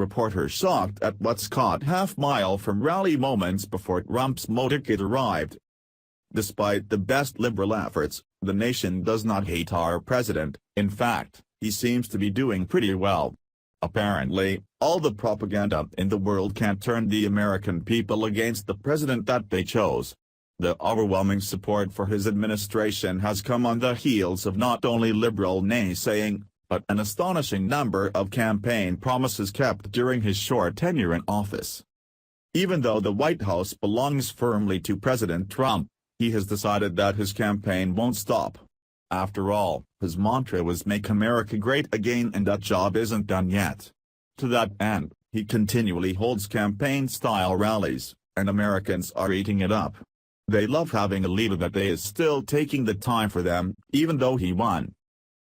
reporters shocked at what's caught half-mile from rally moments before Trump's motorcade arrived. Despite the best liberal efforts, the nation does not hate our president. In fact, he seems to be doing pretty well. Apparently, all the propaganda in the world can't turn the American people against the president that they chose. The overwhelming support for his administration has come on the heels of not only liberal naysaying, but an astonishing number of campaign promises kept during his short tenure in office. Even though the White House belongs firmly to President Trump, he has decided that his campaign won't stop. After all, his mantra was "Make America Great Again," and that job isn't done yet. To that end, he continually holds campaign-style rallies, and Americans are eating it up. They love having a leader that is still taking the time for them, even though he won.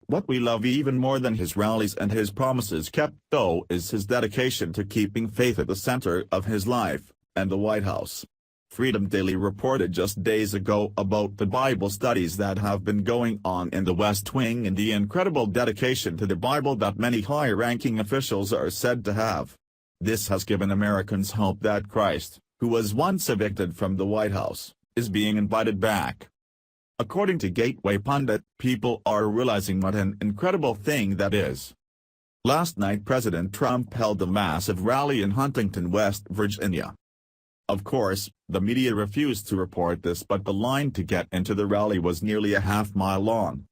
What we love even more than his rallies and his promises kept, though, is his dedication to keeping faith at the center of his life, and the White House. Freedom Daily reported just days ago about the Bible studies that have been going on in the West Wing and the incredible dedication to the Bible that many high-ranking officials are said to have. This has given Americans hope that Christ, who was once evicted from the White House, is being invited back. According to Gateway Pundit, people are realizing what an incredible thing that is. Last night President Trump held a massive rally in Huntington, West Virginia. Of course, the media refused to report this, but the line to get into the rally was nearly a half-mile long.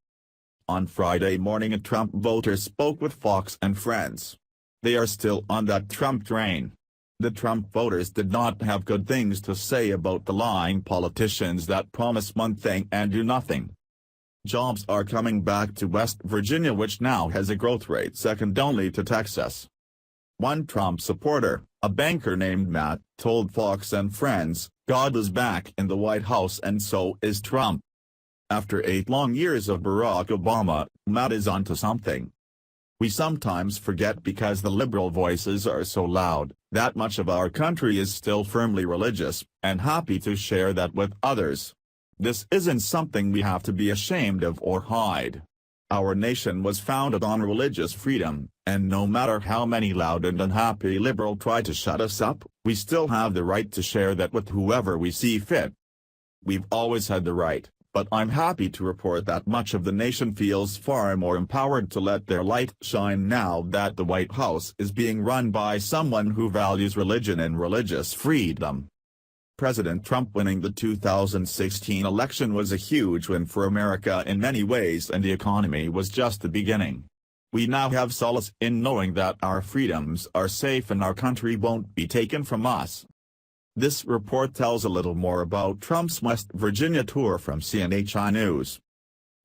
On Friday morning, a Trump voter spoke with Fox and Friends. They are still on that Trump train. The Trump voters did not have good things to say about the lying politicians that promise one thing and do nothing. Jobs are coming back to West Virginia, which now has a growth rate second only to Texas. One Trump supporter, a banker named Matt, told Fox and Friends, "God is back in the White House and so is Trump." After 8 long years of Barack Obama, Matt is onto something. We sometimes forget, because the liberal voices are so loud, that much of our country is still firmly religious, and happy to share that with others. This isn't something we have to be ashamed of or hide. Our nation was founded on religious freedom, and no matter how many loud and unhappy liberals try to shut us up, we still have the right to share that with whoever we see fit. We've always had the right, but I'm happy to report that much of the nation feels far more empowered to let their light shine now that the White House is being run by someone who values religion and religious freedom. President Trump winning the 2016 election was a huge win for America in many ways, and the economy was just the beginning. We now have solace in knowing that our freedoms are safe and our country won't be taken from us. This report tells a little more about Trump's West Virginia tour from CNHI News.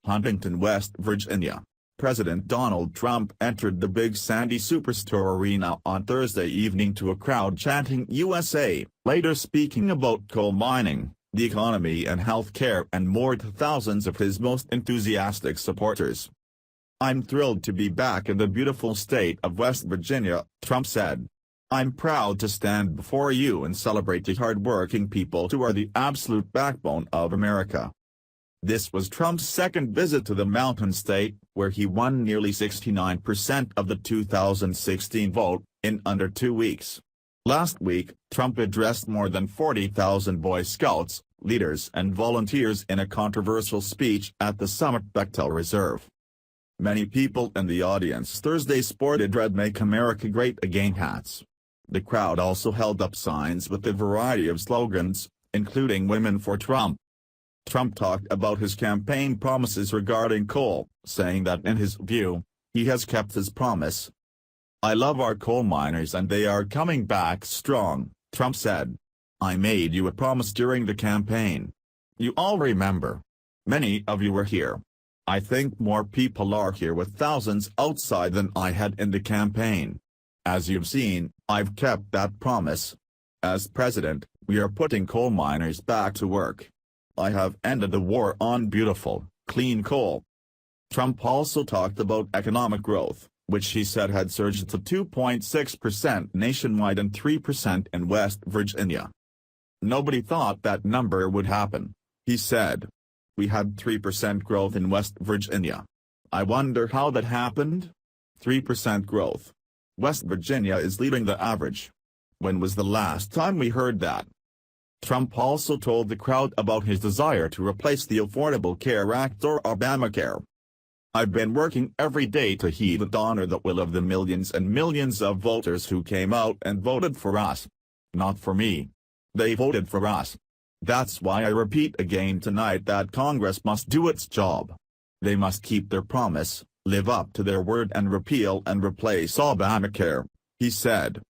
Huntington, West Virginia. President Donald Trump entered the Big Sandy Superstore Arena on Thursday evening to a crowd chanting USA, later speaking about coal mining, the economy and health care and more to thousands of his most enthusiastic supporters. "I'm thrilled to be back in the beautiful state of West Virginia," Trump said. "I'm proud to stand before you and celebrate the hard-working people who are the absolute backbone of America." This was Trump's second visit to the Mountain State, where he won nearly 69% of the 2016 vote, in under 2 weeks. Last week, Trump addressed more than 40,000 Boy Scouts, leaders and volunteers in a controversial speech at the Summit Bechtel Reserve. Many people in the audience Thursday sported red "Make America Great Again" hats. The crowd also held up signs with a variety of slogans, including "Women for Trump." Trump talked about his campaign promises regarding coal, saying that in his view, he has kept his promise. "I love our coal miners and they are coming back strong," Trump said. "I made you a promise during the campaign. You all remember. Many of you were here. I think more people are here with thousands outside than I had in the campaign. As you've seen, I've kept that promise. As president, we are putting coal miners back to work. I have ended the war on beautiful, clean coal." Trump also talked about economic growth, which he said had surged to 2.6% nationwide and 3% in West Virginia. "Nobody thought that number would happen," he said. "We had 3% growth in West Virginia. I wonder how that happened? 3% growth. West Virginia is leading the average. When was the last time we heard that? Trump also told the crowd about his desire to replace the Affordable Care Act or Obamacare. I've been working every day to heed and honor the will of the millions and millions of voters who came out and voted for us. Not for me. They voted for us. That's why I repeat again tonight that Congress must do its job. They must keep their promise, live up to their word and repeal and replace Obamacare, he said.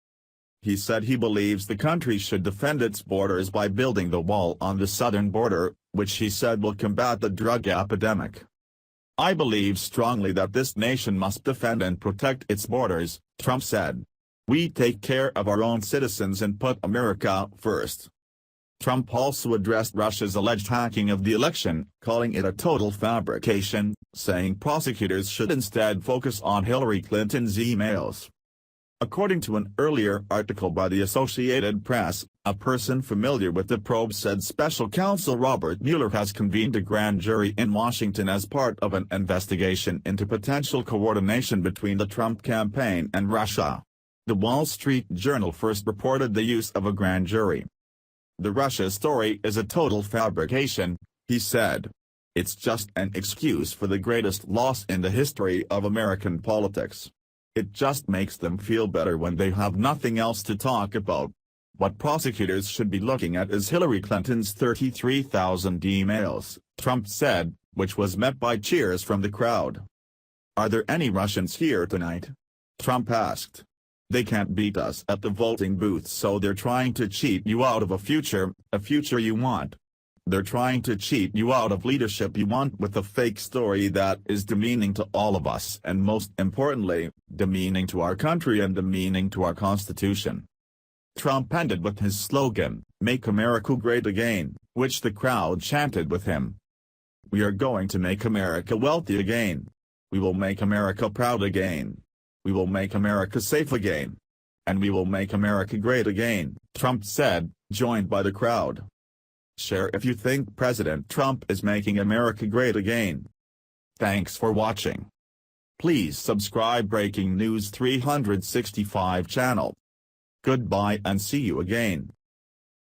He said he believes the country should defend its borders by building the wall on the southern border, which he said will combat the drug epidemic. I believe strongly that this nation must defend and protect its borders, Trump said. We take care of our own citizens and put America first. Trump also addressed Russia's alleged hacking of the election, calling it a total fabrication, saying prosecutors should instead focus on Hillary Clinton's emails. According to an earlier article by the Associated Press, a person familiar with the probe said Special Counsel Robert Mueller has convened a grand jury in Washington as part of an investigation into potential coordination between the Trump campaign and Russia. The Wall Street Journal first reported the use of a grand jury. The Russia story is a total fabrication, he said. It's just an excuse for the greatest loss in the history of American politics. It just makes them feel better when they have nothing else to talk about. What prosecutors should be looking at is Hillary Clinton's 33,000 emails, Trump said, which was met by cheers from the crowd. Are there any Russians here tonight? Trump asked. They can't beat us at the voting booth, so they're trying to cheat you out of a future you want. They're trying to cheat you out of leadership you want with a fake story that is demeaning to all of us and most importantly, demeaning to our country and demeaning to our Constitution. Trump ended with his slogan, "Make America Great Again," which the crowd chanted with him. We are going to make America wealthy again. We will make America proud again. We will make America safe again. And we will make America great again, Trump said, joined by the crowd. Share if you think President Trump is making America great again. Thanks for watching. Please subscribe Breaking News 365 channel. Goodbye and see you again.